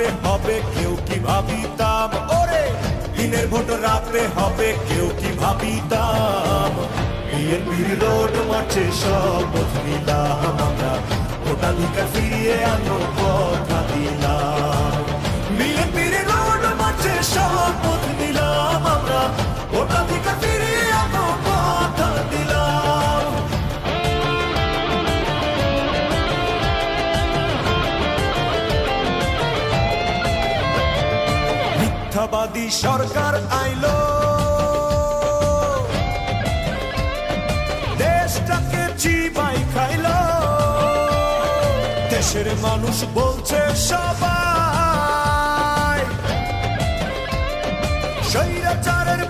রাতে হবে কেউ কি ভাবিতাম, ওরে দিনের ভোট রাতে হবে কেউ কি ভাবিতাম। বিএনপির রোড মাঠে শপথ নিলাম আমরা, ভোটাধিকার ফিরিয়ে আনো কথা দিলাম। বিএনপির রোড মাঠে শপথ নিলাম আমরা, ভোটাধিকার ফিরিয়ে আনো কথা দিলাম। মিথ্যাবাদী সরকার আইলো, দেশটাকে চিবাই খাইলো। দেশের মানুষ বলছে সবাই স্বৈরাচারের